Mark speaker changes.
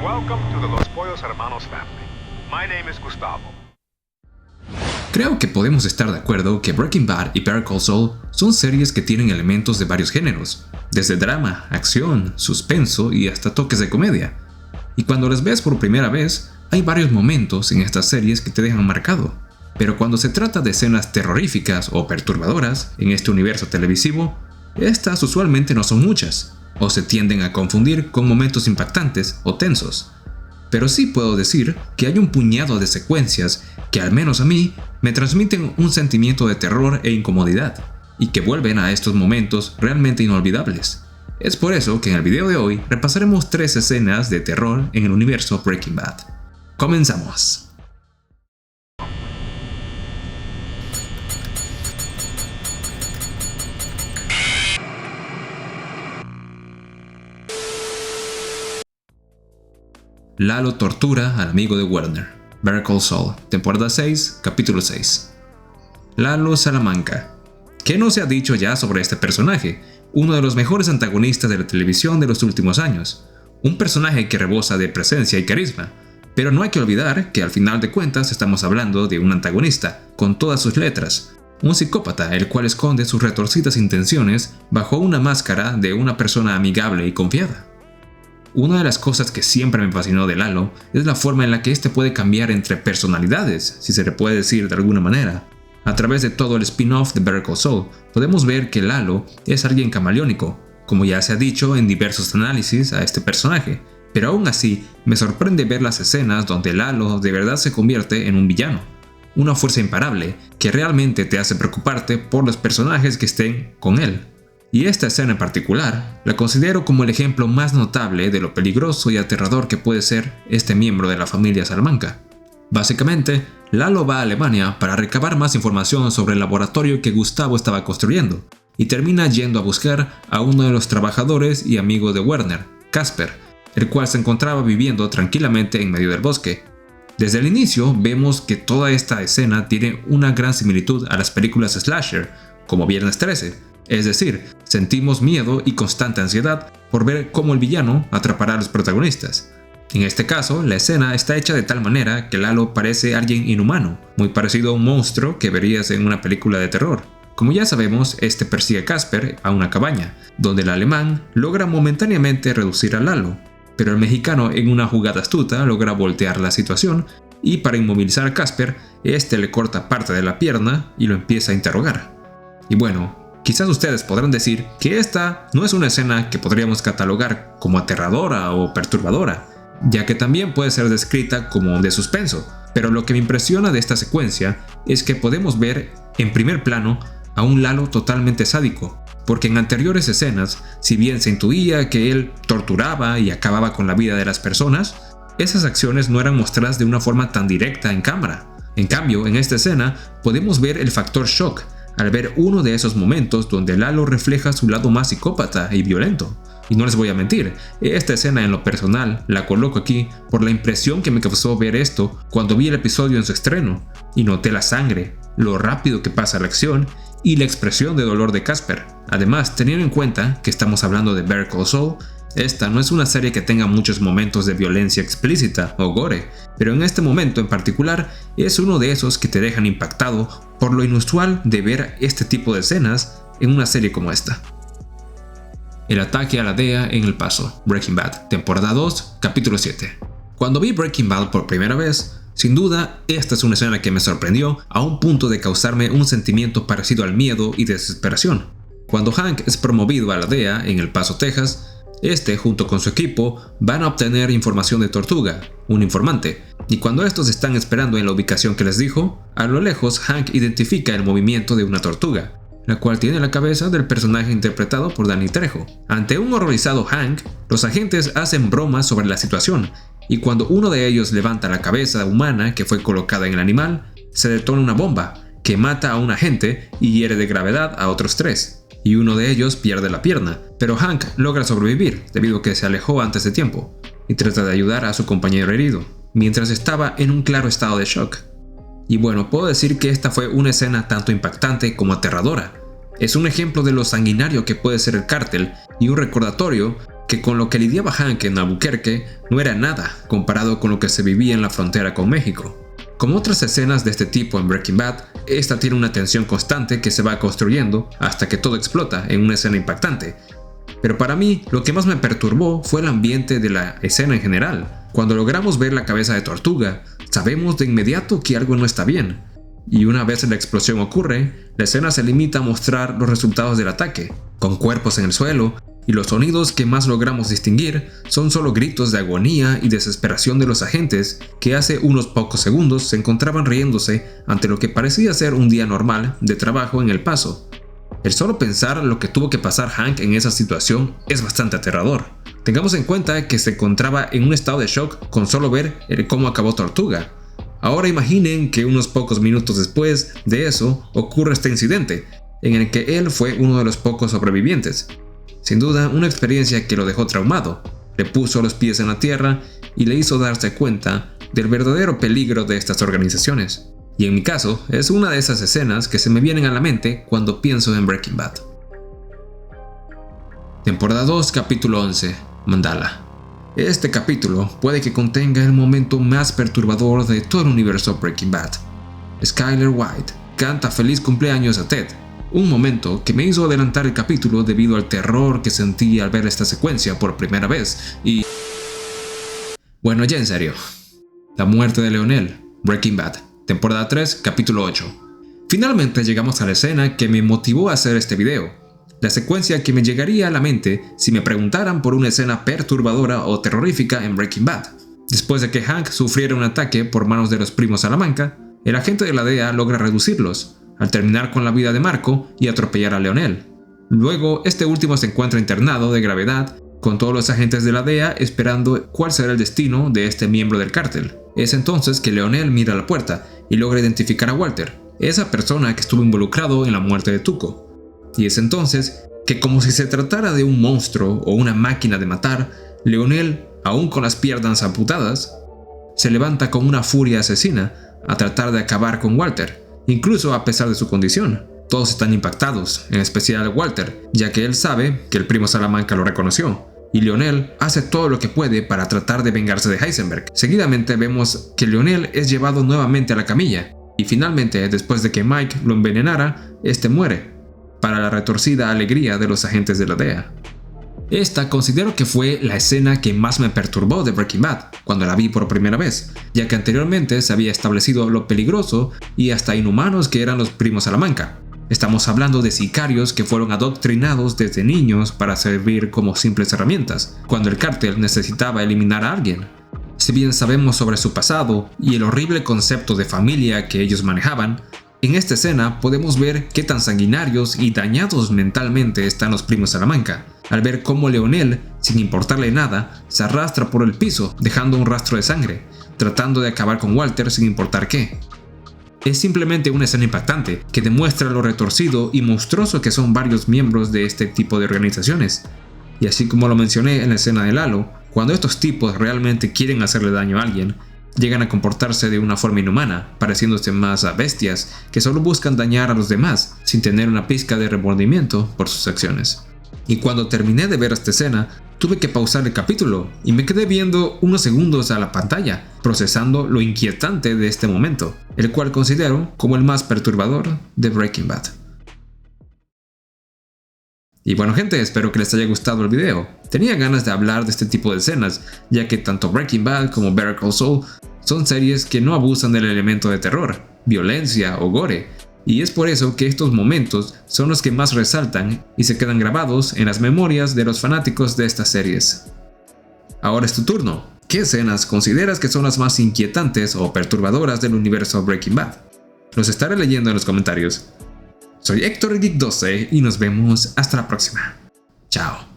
Speaker 1: Welcome to the Los Pollos Hermanos family. My name is Gustavo.
Speaker 2: Creo que podemos estar de acuerdo que Breaking Bad y Better Call Saul son series que tienen elementos de varios géneros, desde drama, acción, suspenso y hasta toques de comedia. Y cuando las ves por primera vez, hay varios momentos en estas series que te dejan marcado. Pero cuando se trata de escenas terroríficas o perturbadoras en este universo televisivo, estas usualmente no son muchas, o se tienden a confundir con momentos impactantes o tensos. Pero sí puedo decir que hay un puñado de secuencias que al menos a mí me transmiten un sentimiento de terror e incomodidad, y que vuelven a estos momentos realmente inolvidables. Es por eso que en el video de hoy repasaremos 3 escenas de terror en el universo Breaking Bad. ¡Comenzamos! Lalo tortura al amigo de Werner. Better Call Saul, temporada 6, capítulo 6. Lalo Salamanca. ¿Qué no se ha dicho ya sobre este personaje? Uno de los mejores antagonistas de la televisión de los últimos años. Un personaje que rebosa de presencia y carisma. Pero no hay que olvidar que al final de cuentas estamos hablando de un antagonista, con todas sus letras. Un psicópata el cual esconde sus retorcidas intenciones bajo una máscara de una persona amigable y confiada. Una de las cosas que siempre me fascinó de Lalo es la forma en la que este puede cambiar entre personalidades, si se le puede decir de alguna manera. A través de todo el spin-off de Better Call Saul, podemos ver que Lalo es alguien camaleónico, como ya se ha dicho en diversos análisis a este personaje, pero aún así me sorprende ver las escenas donde Lalo de verdad se convierte en un villano, una fuerza imparable que realmente te hace preocuparte por los personajes que estén con él. Y esta escena en particular la considero como el ejemplo más notable de lo peligroso y aterrador que puede ser este miembro de la familia Salamanca. Básicamente, Lalo va a Alemania para recabar más información sobre el laboratorio que Gustavo estaba construyendo, y termina yendo a buscar a uno de los trabajadores y amigos de Werner, Casper, el cual se encontraba viviendo tranquilamente en medio del bosque. Desde el inicio vemos que toda esta escena tiene una gran similitud a las películas slasher, como Viernes 13, es decir, sentimos miedo y constante ansiedad por ver cómo el villano atrapará a los protagonistas. En este caso, la escena está hecha de tal manera que Lalo parece alguien inhumano, muy parecido a un monstruo que verías en una película de terror. Como ya sabemos, este persigue a Casper a una cabaña, donde el alemán logra momentáneamente reducir a Lalo, pero el mexicano en una jugada astuta logra voltear la situación y para inmovilizar a Casper, este le corta parte de la pierna y lo empieza a interrogar. Y bueno, quizás ustedes podrán decir que esta no es una escena que podríamos catalogar como aterradora o perturbadora, ya que también puede ser descrita como de suspenso, pero lo que me impresiona de esta secuencia es que podemos ver en primer plano a un Lalo totalmente sádico, porque en anteriores escenas, si bien se intuía que él torturaba y acababa con la vida de las personas, esas acciones no eran mostradas de una forma tan directa en cámara. En cambio, en esta escena podemos ver el factor shock, al ver uno de esos momentos donde Lalo refleja su lado más psicópata y violento. Y no les voy a mentir, esta escena en lo personal la coloco aquí por la impresión que me causó ver esto cuando vi el episodio en su estreno, y noté la sangre, lo rápido que pasa la acción y la expresión de dolor de Casper. Además, teniendo en cuenta que estamos hablando de Better Call Saul, esta no es una serie que tenga muchos momentos de violencia explícita o gore, pero en este momento en particular es uno de esos que te dejan impactado por lo inusual de ver este tipo de escenas en una serie como esta. El ataque a la DEA en El Paso, Breaking Bad, temporada 2, capítulo 7. Cuando vi Breaking Bad por primera vez, sin duda esta es una escena que me sorprendió a un punto de causarme un sentimiento parecido al miedo y desesperación. Cuando Hank es promovido a la DEA en El Paso, Texas, este, junto con su equipo, van a obtener información de Tortuga, un informante, y cuando estos están esperando en la ubicación que les dijo, a lo lejos Hank identifica el movimiento de una tortuga, la cual tiene la cabeza del personaje interpretado por Danny Trejo. Ante un horrorizado Hank, los agentes hacen bromas sobre la situación, y cuando uno de ellos levanta la cabeza humana que fue colocada en el animal, se detona una bomba, que mata a un agente y hiere de gravedad a otros 3. Y uno de ellos pierde la pierna, pero Hank logra sobrevivir debido a que se alejó antes de tiempo y trata de ayudar a su compañero herido, mientras estaba en un claro estado de shock. Y bueno, puedo decir que esta fue una escena tanto impactante como aterradora. Es un ejemplo de lo sanguinario que puede ser el cártel y un recordatorio que con lo que lidiaba Hank en Albuquerque no era nada comparado con lo que se vivía en la frontera con México. Como otras escenas de este tipo en Breaking Bad, esta tiene una tensión constante que se va construyendo hasta que todo explota en una escena impactante. Pero para mí, lo que más me perturbó fue el ambiente de la escena en general. Cuando logramos ver la cabeza de Tortuga, sabemos de inmediato que algo no está bien. Y una vez la explosión ocurre, la escena se limita a mostrar los resultados del ataque, con cuerpos en el suelo, y los sonidos que más logramos distinguir son solo gritos de agonía y desesperación de los agentes que hace unos pocos segundos se encontraban riéndose ante lo que parecía ser un día normal de trabajo en El Paso. El solo pensar lo que tuvo que pasar Hank en esa situación es bastante aterrador. Tengamos en cuenta que se encontraba en un estado de shock con solo ver cómo acabó Tortuga. Ahora imaginen que unos pocos minutos después de eso ocurre este incidente, en el que él fue uno de los pocos sobrevivientes. Sin duda, una experiencia que lo dejó traumado, le puso los pies en la tierra y le hizo darse cuenta del verdadero peligro de estas organizaciones. Y en mi caso, es una de esas escenas que se me vienen a la mente cuando pienso en Breaking Bad. Temporada 2, capítulo 11, Mandala. Este capítulo puede que contenga el momento más perturbador de todo el universo Breaking Bad. Skyler White canta feliz cumpleaños a Ted, un momento que me hizo adelantar el capítulo debido al terror que sentí al ver esta secuencia por primera vez y... Bueno, ya en serio. La muerte de Leonel, Breaking Bad, temporada 3, capítulo 8. Finalmente llegamos a la escena que me motivó a hacer este video. La secuencia que me llegaría a la mente si me preguntaran por una escena perturbadora o terrorífica en Breaking Bad. Después de que Hank sufriera un ataque por manos de los primos Salamanca, el agente de la DEA logra reducirlos, al terminar con la vida de Marco y atropellar a Leonel. Luego, este último se encuentra internado de gravedad, con todos los agentes de la DEA esperando cuál será el destino de este miembro del cártel. Es entonces que Leonel mira a la puerta y logra identificar a Walter, esa persona que estuvo involucrado en la muerte de Tuco. Y es entonces que, como si se tratara de un monstruo o una máquina de matar, Leonel, aún con las piernas amputadas, se levanta con una furia asesina a tratar de acabar con Walter, incluso a pesar de su condición. Todos están impactados, en especial Walter, ya que él sabe que el primo Salamanca lo reconoció, y Leonel hace todo lo que puede para tratar de vengarse de Heisenberg. Seguidamente vemos que Leonel es llevado nuevamente a la camilla, y finalmente, después de que Mike lo envenenara, este muere, para la retorcida alegría de los agentes de la DEA. Esta considero que fue la escena que más me perturbó de Breaking Bad cuando la vi por primera vez, ya que anteriormente se había establecido lo peligroso y hasta inhumanos que eran los primos Salamanca. Estamos hablando de sicarios que fueron adoctrinados desde niños para servir como simples herramientas, cuando el cártel necesitaba eliminar a alguien. Si bien sabemos sobre su pasado y el horrible concepto de familia que ellos manejaban, en esta escena podemos ver qué tan sanguinarios y dañados mentalmente están los primos Salamanca, al ver cómo Leonel, sin importarle nada, se arrastra por el piso dejando un rastro de sangre, tratando de acabar con Walter sin importar qué. Es simplemente una escena impactante que demuestra lo retorcido y monstruoso que son varios miembros de este tipo de organizaciones. Y así como lo mencioné en la escena de Lalo, cuando estos tipos realmente quieren hacerle daño a alguien, llegan a comportarse de una forma inhumana, pareciéndose más a bestias que solo buscan dañar a los demás sin tener una pizca de remordimiento por sus acciones. Y cuando terminé de ver esta escena, tuve que pausar el capítulo y me quedé viendo unos segundos a la pantalla, procesando lo inquietante de este momento, el cual considero como el más perturbador de Breaking Bad. Y bueno gente, espero que les haya gustado el video. Tenía ganas de hablar de este tipo de escenas, ya que tanto Breaking Bad como Better Call Saul son series que no abusan del elemento de terror, violencia o gore, y es por eso que estos momentos son los que más resaltan y se quedan grabados en las memorias de los fanáticos de estas series. Ahora es tu turno. ¿Qué escenas consideras que son las más inquietantes o perturbadoras del universo Breaking Bad? Los estaré leyendo en los comentarios. Soy Héctor Geek 12 y nos vemos hasta la próxima. Chao.